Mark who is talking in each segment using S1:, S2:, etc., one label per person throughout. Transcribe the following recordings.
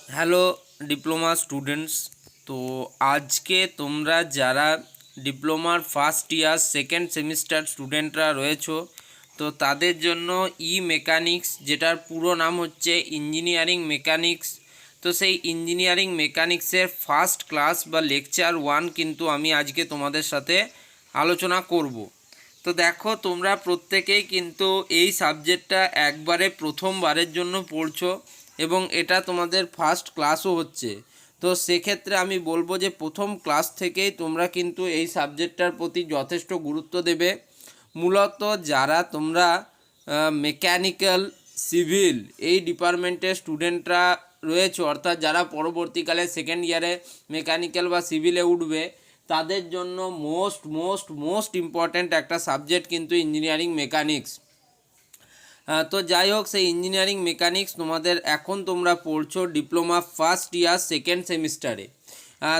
S1: Hello diploma students. তো আজকে তোমরা যারা ডিপ্লোমার ফার্স্ট ইয়ার সেকেন্ড সেমিস্টার স্টুডেন্টরা রয়েছো, তো তাদের জন্য মেকানিক্স, যেটার পুরো নাম হচ্ছে ইঞ্জিনিয়ারিং মেকানিক্স, তো সেই ইঞ্জিনিয়ারিং মেকানিক্সের ফার্স্ট ক্লাস বা লেকচার 1 কিন্তু আমি আজকে তোমাদের সাথে আলোচনা করব। তো দেখো, তোমরা প্রত্যেকেই কিন্তু এই সাবজেক্টটা একবারে প্রথমবারের জন্য পড়ছো এবং এটা তোমাদের ফার্স্ট ক্লাসও হচ্ছে। তো সেক্ষেত্রে আমি বলবো যে প্রথম ক্লাস থেকেই তোমরা কিন্তু এই সাবজেক্টটার প্রতি যথেষ্ট গুরুত্ব দেবে। মূলত যারা তোমরা মেকানিক্যাল, সিভিল এই ডিপার্টমেন্টের স্টুডেন্টরা রয়েছে, অর্থাৎ যারা পরবর্তীকালে সেকেন্ড ইয়ারে মেকানিক্যাল বা সিভিলে উঠবে, তাদের জন্য মোস্ট মোস্ট মোস্ট ইম্পর্ট্যান্ট একটা সাবজেক্ট কিন্তু ইঞ্জিনিয়ারিং মেকানিক্স। তো যাই হোক, সেই ইঞ্জিনিয়ারিং মেকানিক্স তোমাদের এখন তোমরা পড়ছো ডিপ্লোমা ফার্স্ট ইয়ার সেকেন্ড সেমিস্টারে।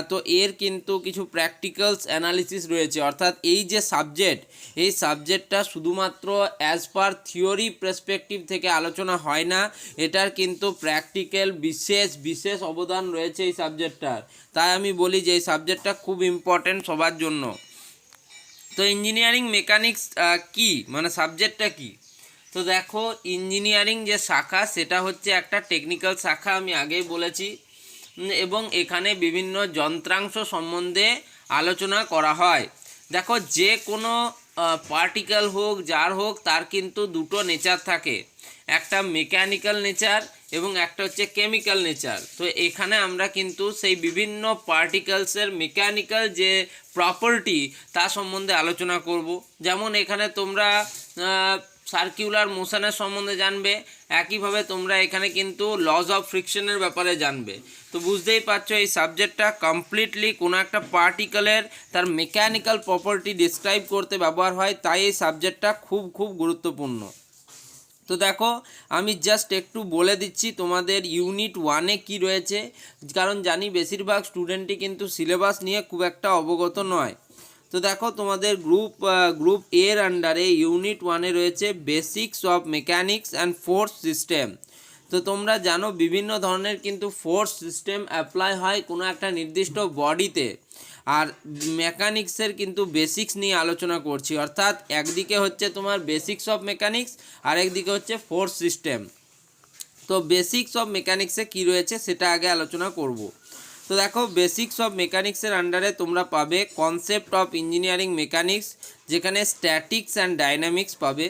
S1: তো এর কিন্তু কিছু প্র্যাকটিক্যালস অ্যানালিসিস রয়েছে, অর্থাৎ এই যে সাবজেক্ট, এই সাবজেক্টটা শুধুমাত্র অ্যাজ পার থিওরি পার্সপেক্টিভ থেকে আলোচনা হয় না, এটার কিন্তু প্র্যাকটিক্যাল বিশেষ বিশেষ অবদান রয়েছে এই সাবজেক্টটার। তাই আমি বলি যে এই সাবজেক্টটা খুব ইম্পর্ট্যান্ট সবার জন্য। তো ইঞ্জিনিয়ারিং মেকানিক্স কি, মানে সাবজেক্টটা কি? তো দেখো, ইঞ্জিনিয়ারিং যে শাখা সেটা হচ্ছে একটা টেকনিক্যাল শাখা, আমি আগেই বলেছি, এবং এখানে বিভিন্ন যন্ত্রাংশ সম্বন্ধে আলোচনা করা হয়। দেখো, যে কোনো পার্টিকেল হোক, যার হোক, তার কিন্তু দুটো নেচার থাকে, একটা মেকানিক্যাল নেচার এবং একটা হচ্ছে কেমিক্যাল নেচার। তো এখানে আমরা কিন্তু সেই বিভিন্ন পার্টিকেলসের মেকানিক্যাল যে প্রপার্টি তা সম্বন্ধে আলোচনা করব। যেমন এখানে তোমরা সার্কুলার মোশনের সম্বন্ধে জানবে, একইভাবে তোমরা এখানে কিন্তু লজ অফ ফ্রিকশনের ব্যাপারে জানবে। তো বুঝতেই পারছো এই সাবজেক্টটা কমপ্লিটলি কোনো একটা পার্টিকেলের তার মেকানিক্যাল প্রপার্টি ডিসক্রাইব করতে ব্যবহার হয়, তাই এই সাবজেক্টটা খুব খুব গুরুত্বপূর্ণ। তো দেখো, আমি জাস্ট একটু বলে দিচ্ছি তোমাদের ইউনিট 1-এ কী রয়েছে, কারণ জানি বেশিরভাগ স্টুডেন্টই কিন্তু সিলেবাস নিয়ে খুব একটা অবগত নয়। তো দেখো, তোমাদের গ্রুপ এর আন্ডারে ইউনিট 1-এ রয়েছে basics of mechanics and force system. তো তোমরা জানো বিভিন্ন ধরনের কিন্তু ফোর্স সিস্টেম অ্যাপ্লাই হয় কোনো একটা নির্দিষ্ট বডিতে, আর মেকানিক্সের কিন্তু বেসিক্স নিয়ে আলোচনা করছি, অর্থাৎ একদিকে হচ্ছে তোমার বেসিক্স অফ মেকানিক্স আর একদিকে হচ্ছে ফোর্স সিস্টেম। তো বেসিক্স অফ মেকানিক্সে কী রয়েছে সেটা আগে আলোচনা করব। তো দেখো, বেসিক্স অফ মেকানিক্সের আন্ডারে তোমরা পাবে কনসেপ্ট অফ ইঞ্জিনিয়ারিং মেকানিক্স, যেখানে স্ট্যাটিক্স অ্যান্ড ডাইনামিক্স পাবে।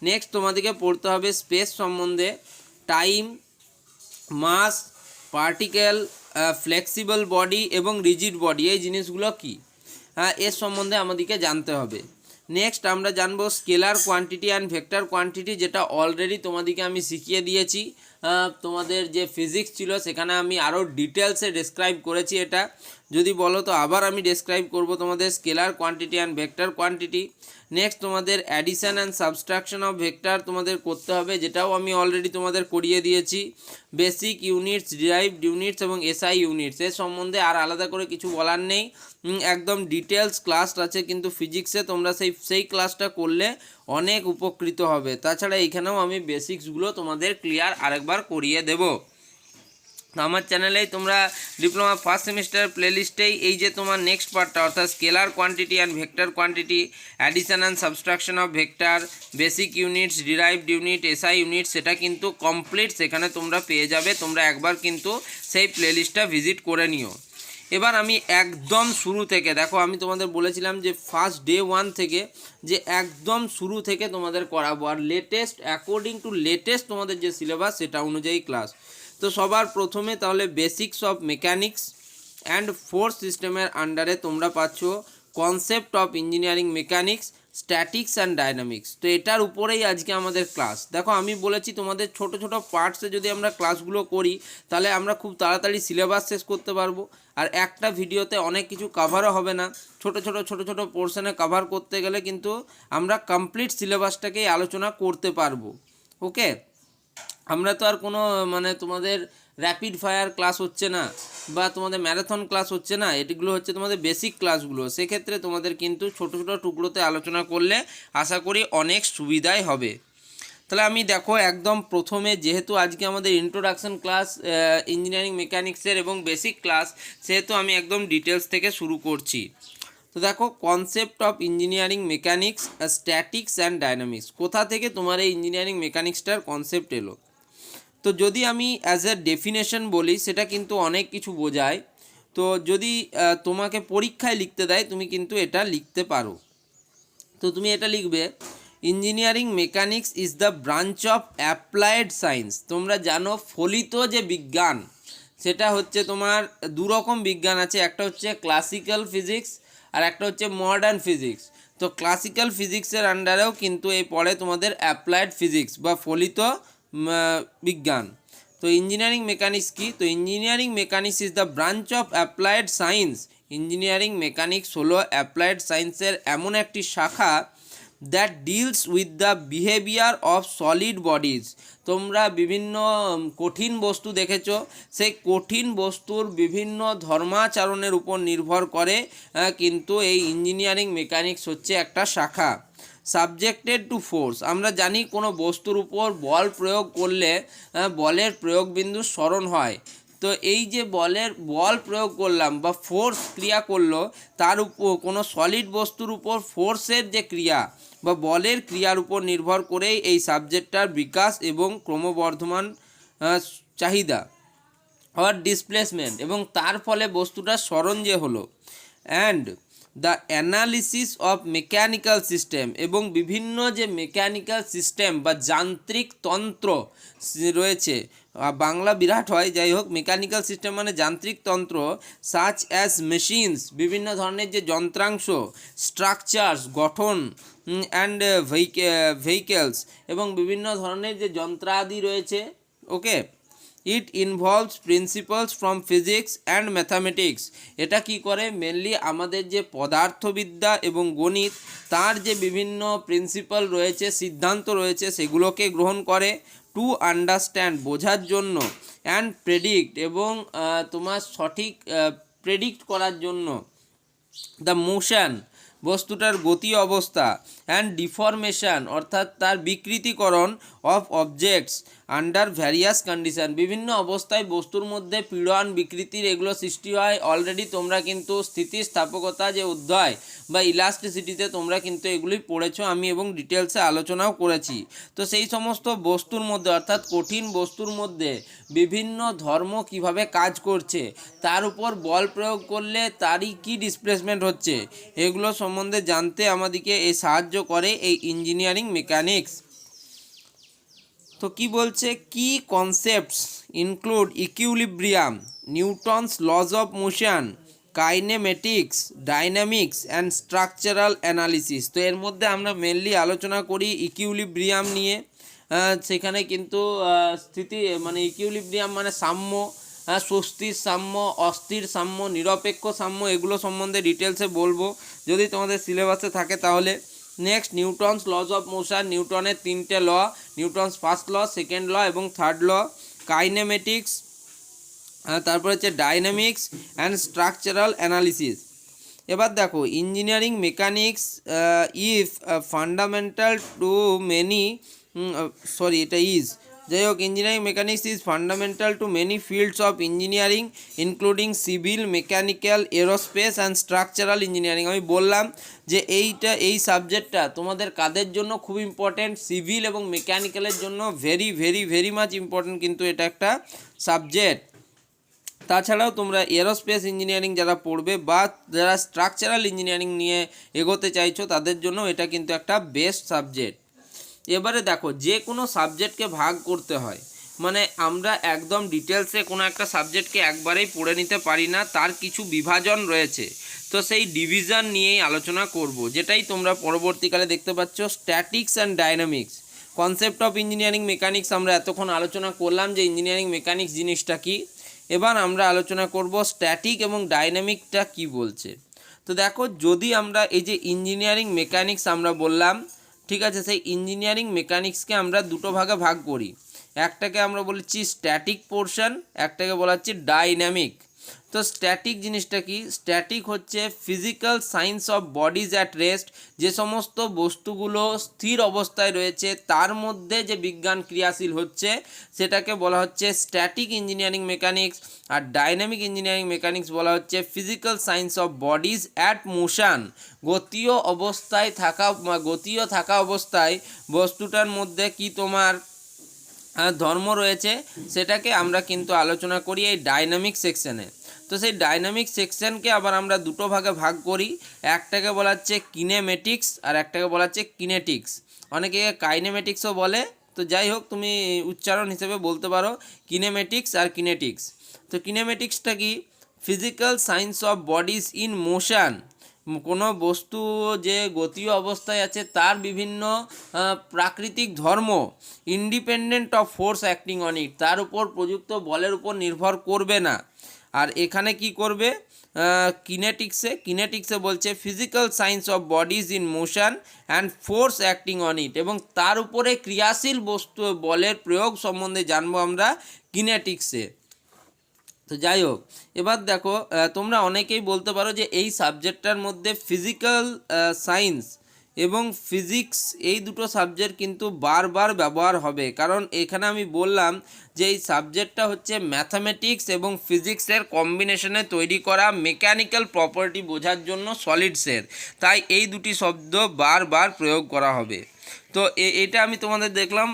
S1: নেক্সট তোমাদেরকে পড়তে হবে স্পেস সম্বন্ধে, টাইম, মাস, পার্টিকেল, ফ্লেক্সিবল বডি এবং রিজিড বডি, এই জিনিসগুলো কী, এর সম্বন্ধে আমাদেরকে জানতে হবে। নেক্সট আমরা জানবো scalar quantity and vector quantity, যেটা অলরেডি তোমাদেরকে আমি শিখিয়ে দিয়েছি। তোমাদের যে ফিজিক্স ছিল সেখানে আমি আরও ডিটেলসে ডেসক্রাইব করেছি এটা। যদি বলো তো আবার আমি ডেসক্রাইব করব তোমাদের scalar quantity and vector quantity. Next তোমাদের addition and subtraction of vector তোমাদের করতে হবে, যেটাও আমি অলরেডি তোমাদের করিয়ে দিয়েছি। বেসিক ইউনিটস, ডিরাইভড ইউনিটস এবং এসআই ইউনিটস, এর সম্বন্ধে আর আলাদা করে কিছু বলার নেই, একদম ডিটেলস ক্লাস আছে কিন্তু ফিজিক্সে, তোমরা সেই ক্লাসটা করলে অনেক উপকৃত হবে। তাছাড়া এইখানেও আমি বেসিক্সগুলো তোমাদের ক্লিয়ার আরেকবার করিয়ে দেব। আমার চ্যানেলেই তোমরা ডিপ্লোমা ফার্স্ট সেমিস্টার প্লেলিস্টেই এই যে তোমার নেক্সট পার্টটা, অর্থাৎ scalar quantity and vector quantity, addition and subtraction of vector, basic units, derived unit, SI unit, সেটা কিন্তু কমপ্লিট সেখানে তোমরা পেয়ে যাবে। তোমরা একবার কিন্তু সেই প্লেলিস্টটা ভিজিট করে নিও। এবার আমি একদম শুরু থেকে, দেখো আমি তোমাদের বলেছিলাম যে ফার্স্ট ডে 1 থেকে যে একদম শুরু থেকে তোমাদের করাবো, আর লেটেস্ট অ্যাকর্ডিং টু লেটেস্ট তোমাদের যে সিলেবাস সেটা অনুযায়ী ক্লাস। তো সবার প্রথমে তাহলে basics of mechanics and force সিস্টেমের আন্ডারে তোমরা পাচ্ছ concept of engineering mechanics, statics and dynamics. তো এটার উপরেই আজকে আমাদের ক্লাস। দেখো, আমি বলেছি তোমাদের ছোট ছোট পার্টসে যদি আমরা ক্লাসগুলো করি তাহলে আমরা খুব তাড়াতাড়ি সিলেবাস শেষ করতে পারবো, আর একটা ভিডিওতে অনেক কিছু কাভারও হবে না। ছোট ছোট পোর্শনে কাভার করতে গেলে কিন্তু আমরা কমপ্লিট সিলেবাসটাকেই আলোচনা করতে পারবো। ওকে, আমরা তো আর কোনো মানে তোমাদের র্যাপিড ফায়ার ক্লাস হচ্ছে না বা তোমাদের ম্যারাথন ক্লাস হচ্ছে না, এটিগুলো হচ্ছে তোমাদের বেসিক ক্লাসগুলো। সেক্ষেত্রে তোমাদের কিন্তু ছোট ছোট টুকরোতে আলোচনা করলে আশা করি অনেক সুবিধাই হবে। তাহলে আমি দেখো একদম প্রথমে, যেহেতু আজকে আমাদের ইন্ট্রোডাকশন ক্লাস ইঞ্জিনিয়ারিং মেকানিক্সের এবং বেসিক ক্লাস, সেহেতু আমি একদম ডিটেলস থেকে শুরু করছি। তো দেখো, concept of engineering mechanics, statics and dynamics. কোথা থেকে তোমার এই ইঞ্জিনিয়ারিং মেকানিক্সটার কনসেপ্ট এলো? তো যদি আমি অ্যাজ এ ডেফিনেশন বলি, সেটা কিন্তু অনেক কিছু বোঝায়। তো যদি তোমাকে পরীক্ষায় লিখতে দেয়, তুমি কিন্তু এটা লিখতে পারো। তো তুমি এটা লিখবে, engineering mechanics is the branch of applied science. তোমরা জানো ফলিত যে বিজ্ঞান, সেটা হচ্ছে তোমার দুরকম বিজ্ঞান আছে, একটা হচ্ছে ক্লাসিক্যাল ফিজিক্স আর একটা হচ্ছে মডার্ন ফিজিক্স। তো ক্লাসিক্যাল ফিজিক্সের আন্ডারেও কিন্তু এই পড়ে তোমাদের অ্যাপ্লায়েড ফিজিক্স বা ফলিত বিজ্ঞান। তো ইঞ্জিনিয়ারিং মেকানিক্স কি? তো engineering mechanics is the branch of applied science. Engineering mechanics হলো অ্যাপ্লায়েড সায়েন্সের এমন একটি শাখা that deals with the behaviour of solid bodies. তোমরা বিভিন্ন কঠিন বস্তু দেখেছো, সেই কঠিন বস্তুর বিভিন্ন ধর্মাচরণের উপর নির্ভর করে কিন্তু এই ইঞ্জিনিয়ারিং মেকানিক্স হচ্ছে একটা শাখা। সাবজেক্টেড টু ফোর্স, আমরা জানি কোনো বস্তুর উপর বল প্রয়োগ করলে বলের প্রয়োগবিন্দু স্মরণ হয়। তো এই যে বল প্রয়োগ করলাম বা ফোর্স ক্রিয়া করলো, তার উপর কোনো সলিড বস্তুর উপর ফোর্সের যে ক্রিয়া বা বলের ক্রিয়ার উপর নির্ভর করেই এই সাবজেক্টটার বিকাশ এবং ক্রমবর্ধমান চাহিদা অর ডিসপ্লেসমেন্ট, এবং তার ফলে বস্তুটার স্মরণ যে হলো। And the analysis of mechanical system, এবং বিভিন্ন যে মেকানিক্যাল সিস্টেম বা যান্ত্রিক তন্ত্র রয়েছে, বাংলা বিরাট হয়, যাই হোক, মেকানিক্যাল সিস্টেম মানে যান্ত্রিক তন্ত্র, সাচ অ্যাজ মেশিনস, বিভিন্ন ধরনের যে যন্ত্রাংশ, স্ট্রাকচারস গঠন, অ্যান্ড ভেহিকেলস, এবং বিভিন্ন ধরনের যে যন্ত্রাদি রয়েছে। Okay, it involves principles from physics and mathematics. এটা কি করে? মেনলি আমাদের যে পদার্থবিদ্যা এবং গণিত, তার যে বিভিন্ন প্রিন্সিপাল রয়েছে, সিদ্ধান্ত রয়েছে, সেগুলোকে গ্রহণ করে। টু আন্ডারস্ট্যান্ড, বোঝার জন্য। অ্যান্ড প্রেডিক্ট, এবং তোমার সঠিক প্রেডিক্ট করার জন্য। দ্য মোশন, বস্তুটার গতি অবস্থা। অ্যান্ড ডিফরমেশন, অর্থাৎ তার বিকৃতিকরণ। Of objects under various condition, বিভিন্ন অবস্থায় বস্তুর মধ্যে পীড়ন বিকৃতির এগুলো সৃষ্টি হয়। অলরেডি তোমরা কিন্তু স্থিতিস্থাপকতা যে অধ্যায় বা ইলাস্টিসিটিতে তোমরা কিন্তু এগুলি পড়েছো, আমি এবং ডিটেলসে আলোচনাও করেছি। তো সেই সমস্ত বস্তুর মধ্যে, অর্থাৎ কঠিন বস্তুর মধ্যে বিভিন্ন ধর্ম কিভাবে কাজ করছে, তার উপর বল প্রয়োগ করলে তারই কি ডিসপ্লেসমেন্ট হচ্ছে, এগুলো সম্বন্ধে জানতে আমাদেরকে সাহায্য করে এই ইঞ্জিনিয়ারিং মেকানিক্স। তো কি বলছে, কি concepts include equilibrium, Newton's laws of motion, kinematics, dynamics and structural analysis. তো এর মধ্যে আমরা মেনলি আলোচনা করি ইকুইলিব্রিয়াম নিয়ে। সেখানে কিন্তু স্থিতি মানে ইকুইলিব্রিয়াম মানে সাম্য, স্বস্তির সাম্য, অস্থির সাম্য, নিরপেক্ষ সাম্য, এগুলো সম্বন্ধে ডিটেলসে বলবো যদি তোমাদের সিলেবাসে থাকে তাহলে। Next, Newton's laws of motion, নিউটনের 3টে law, Newton's first law, second law এবং থার্ড ল। কাইনেমেটিক্স, তারপর হচ্ছে ডাইনামিক্স অ্যান্ড স্ট্রাকচারাল অ্যানালিসিস। এবার দেখো, engineering mechanics is fundamental to many এটা ইজ, যাই হোক, engineering mechanics is fundamental to many fields of engineering including civil, mechanical, aerospace and structural engineering. আমি বললাম যে এই সাবজেক্টটা তোমাদের কাদের জন্য খুব ইম্পর্টেন্ট? সিভিল এবং মেকানিক্যালের জন্য very very very much important কিন্তু এটা একটা সাবজেক্ট। তাছাড়াও তোমরা এরোস্পেস ইঞ্জিনিয়ারিং যারা পড়বে বা যারা স্ট্রাকচারাল ইঞ্জিনিয়ারিং নিয়ে এগোতে চাইছো, তাদের জন্য এটা কিন্তু একটা বেস্ট সাবজেক্ট। এবারে দেখো, যে কোনো সাবজেক্টকে ভাগ করতে হয়, মানে আমরা একদম ডিটেলসে কোনো একটা সাবজেক্টকে একবারেই পড়ে নিতে পারি না, তার কিছু বিভাজন রয়েছে। তো সেই ডিভিশন নিয়েই আলোচনা করব, যেটাই তোমরা পরবর্তীকালে দেখতে পাচ্ছ, statics and dynamics. Concept of engineering mechanics আমরা এতক্ষণ আলোচনা করলাম যে ইঞ্জিনিয়ারিং মেকানিক্স জিনিসটা কী। এবার আমরা আলোচনা করব স্ট্যাটিক এবং ডাইনামিকটা কি বলছে। তো দেখো, যদি আমরা এই যে ইঞ্জিনিয়ারিং মেকানিক্স আমরা বললাম, ঠিক আছে, সেই ইঞ্জিনিয়ারিং মেকানিক্সকে আমরা দুটো ভাগে ভাগ করি। একটাকে আমরা বলেছি স্ট্যাটিক পোর্শন, একটাকে বলা হচ্ছে ডাইনামিক। তো স্ট্যাটিক জিনিসটা কি? স্ট্যাটিক হচ্ছে physical science of bodies at rest, যে সমস্ত বস্তুগুলো স্থির অবস্থায় রয়েছে তার মধ্যে যে বিজ্ঞান ক্রিয়াশীল হচ্ছে সেটাকে বলা হচ্ছে স্ট্যাটিক ইঞ্জিনিয়ারিং মেকানিক্স। আর ডাইনামিক ইঞ্জিনিয়ারিং মেকানিক্স বলা হচ্ছে physical science of bodies at motion, গতীয় অবস্থায় থাকা অবস্থায় বস্তুটার মধ্যে কি তোমার ধর্ম রয়েছে সেটাকে আমরা কিন্তু আলোচনা করি এই ডাইনামিক সেকশনে। তো সেই ডাইনামিক সেকশনকে আবার আমরা দুটো ভাগে ভাগ করি, একটাকে বলা হচ্ছে কিনেমেটিক্স আর একটাকে বলা হচ্ছে কিনেটিক্স, অনেকে কাইনেমেটিক্সও বলে। তো যাই হোক, তুমি উচ্চারণ হিসেবে বলতে পারো কিনেমেটিক্স আর কিনেটিক্স। তো কিনেমেটিক্সটা কি? Physical science of bodies in motion, কোনো বস্তু যে গতীয় অবস্থায় আছে তার বিভিন্ন প্রাকৃতিক ধর্ম independent of force acting on it, তার উপর প্রযুক্ত বলের উপর নির্ভর করবে না। আর এখানে কি করবে? কিনেটিক্সে বলছে physical science of bodies in motion and force acting on it, এবং তার উপরে ক্রিয়াশীল বস্তু বলের প্রয়োগ সম্বন্ধে জানবো আমরা কিনেটিক্সে। তো যাই হোক, এবার দেখো, তোমরা অনেকেই বলতে পারো যে এই সাবজেক্টটার মধ্যে ফিজিক্যাল সায়েন্স এবং ফিজিক্স এই দুটো সাবজেক্ট কিন্তু বারবার ব্যবহার হবে, কারণ এখানে আমি বললাম যে এই সাবজেক্টটা হচ্ছে ম্যাথামেটিক্স এবং ফিজিক্সের কম্বিনেশনে তৈরি করা মেকানিক্যাল প্রপার্টি বোঝার জন্য সলিডসের, তাই এই দুটি শব্দ বারবার প্রয়োগ করা হবে। তো এটা আমি তোমাদের দেখলাম,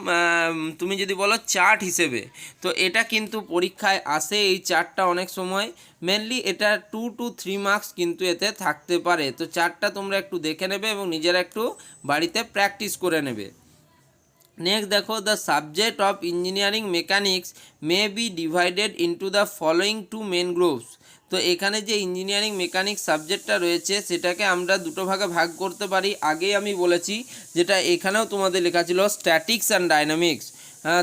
S1: তুমি যদি বলো চার্ট হিসেবে, তো এটা কিন্তু পরীক্ষায় আসে এই চার্টটা অনেক সময়, মেনলি এটা 2 to 3 মার্কস কিন্তু এতে থাকতে পারে। তো চার্টটা তোমরা একটু দেখে নেবে এবং নিজেরা একটু বাড়িতে প্র্যাকটিস করে নেবে। নেক্সট দেখো, the subject of engineering mechanics may be divided into the following two main groups. তো এখানে যে ইঞ্জিনিয়ারিং মেকানিক্স সাবজেক্টটা রয়েছে সেটাকে আমরা দুটো ভাগে ভাগ করতে পারি। আগেই আমি বলেছি, যেটা এখানেও তোমাদের লেখা ছিল স্ট্যাটিক্স অ্যান্ড ডাইনামিক্স।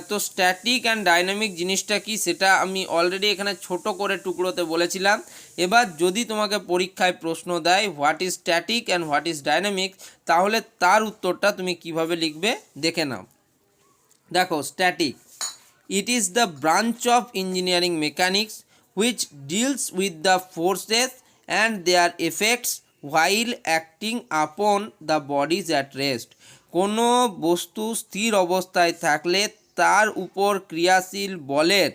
S1: তো স্ট্যাটিক অ্যান্ড ডাইনামিক জিনিসটা কি সেটা আমি অলরেডি এখানে ছোট করে টুকরোতে বলেছিলাম। এবার যদি তোমাকে পরীক্ষায় প্রশ্ন দেয় what is static and what is dynamic, তাহলে তার উত্তরটা তুমি কিভাবে লিখবে দেখে নাও। দেখো, static, it is the branch of engineering mechanics which deals with the forces and their effects while acting upon the bodies at rest। কোনো বস্তু স্থির অবস্থায় থাকলে তার উপর ক্রিয়াশীল বলের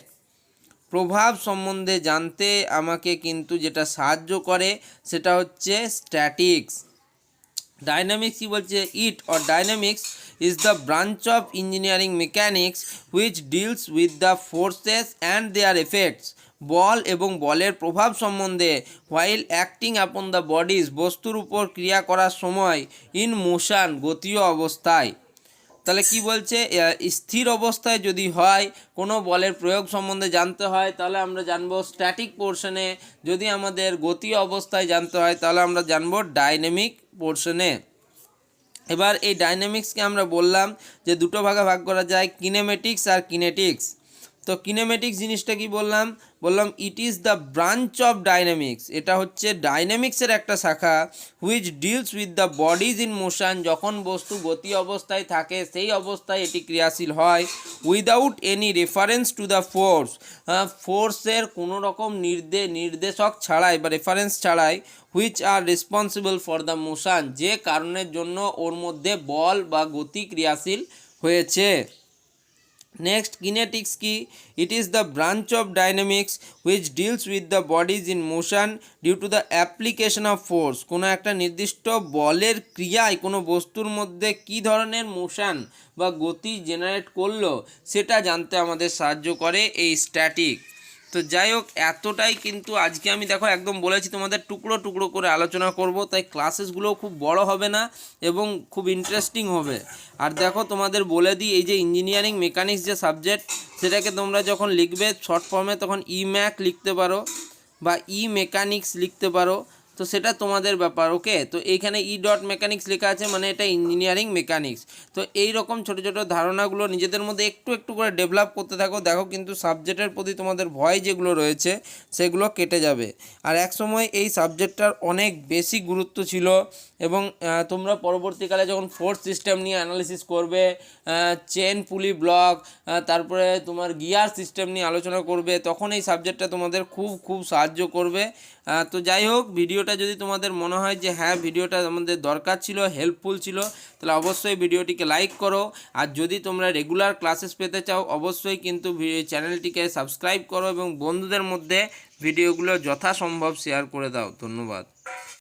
S1: প্রভাব সম্বন্ধে জানতে আমাকে কিন্তু যেটা সাহায্য করে সেটা হচ্ছে স্ট্যাটিক্স। ডাইনামিক্স কি বলছে? It or dynamics is the branch of engineering mechanics which deals with the forces and their effects, বল এবং বলের প্রভাব সম্বন্ধে while acting upon the bodies, বস্তুর উপর ক্রিয়া করার সময় in motion, গতীয় অবস্থায়। তাহলে কি বলছে? স্থির অবস্থায় যদি হয় কোনো বলের প্রয়োগ সম্বন্ধে জানতে হয় তাহলে আমরা জানবো স্ট্যাটিক পোর্শনে, যদি আমাদের গতীয় অবস্থায় জানতে হয় তাহলে আমরা জানবো ডাইনামিক পোর্শনে। এবার এই ডাইনামিক্সকে আমরা বললাম যে দুটো ভাগে ভাগ করা যায়, কিনেমেটিক্স আর কিনেটিক্স। তো কিনেমেটিক্স জিনিসটা কি বললাম? ইট is the branch of dynamics, এটা হচ্ছে ডাইনামিক্সের একটা শাখা, which deals with the bodies in motion, যখন বস্তু গতি অবস্থায় থাকে সেই অবস্থায় এটি ক্রিয়াশীল হয়, without any reference to the force, ফোর্সের কোনো রকম নির্দেশক ছাড়াই বা রেফারেন্স ছাড়াই, which are responsible for the motion, যে কারণের জন্য ওর মধ্যে বল বা গতি ক্রিয়াশীল হয়েছে। নেক্সট, কিনেটিক্স কি? It is the branch of dynamics which deals with the bodies in motion due to the application of force, কোনো একটা নির্দিষ্ট বলের ক্রিয়ায় কোনো বস্তুর মধ্যে কী ধরনের মোশন বা গতি জেনারেট করলো সেটা জানতে আমাদের সাহায্য করে এই স্ট্যাটিক। তো যাই হোক, এতটাই কিন্তু আজকে আমি দেখো একদম বলেছি তোমাদের টুকরো টুকরো করে আলোচনা করব, তাই ক্লাসেসগুলোও খুব বড় হবে না এবং খুব ইন্টারেস্টিং হবে। আর দেখো তোমাদের বলে দিই, এই যে ইঞ্জিনিয়ারিং মেকানিক্স যে সাবজেক্ট সেটাকে তোমরা যখন লিখবে শর্ট ফর্মে তখন ইম্যাক লিখতে পারো বা মেকানিক্স লিখতে পারো, তো সেটা তোমাদের ব্যাপার। ওকে, তো এইখানে মেকানিক্স লেখা আছে মানে এটা ইঞ্জিনিয়ারিং মেকানিক্স। তো এই রকম ছোটো ছোটো ধারণাগুলো নিজেদের মধ্যে একটু একটু করে ডেভেলপ করতে থাকো, দেখো কিন্তু সাবজেক্টের প্রতি তোমাদের ভয় যেগুলো রয়েছে সেগুলো কেটে যাবে। আর এক সময় এই সাবজেক্টটার অনেক বেশি গুরুত্ব ছিল এবং তোমরা পরবর্তীকালে যখন ফোর্স সিস্টেম নিয়ে অ্যানালিসিস করবে, চেন পুলি ব্লক, তারপরে তোমার গিয়ার সিস্টেম নিয়ে আলোচনা করবে, তখন এই সাবজেক্টটা তোমাদের খুব খুব সাহায্য করবে। তো যাই হোক, ভিডিওটা যদি তোমাদের মনে হয় যে হ্যাঁ ভিডিওটা আমাদের দরকার ছিল, হেল্পফুল ছিল, তাহলে অবশ্যই ভিডিওটিকে লাইক করো। আর যদি তোমরা রেগুলার ক্লাসেস পেতে চাও অবশ্যই কিন্তু চ্যানেলটিকে সাবস্ক্রাইব করো এবং বন্ধুদের মধ্যে ভিডিওগুলো যথাসম্ভব শেয়ার করে দাও। ধন্যবাদ।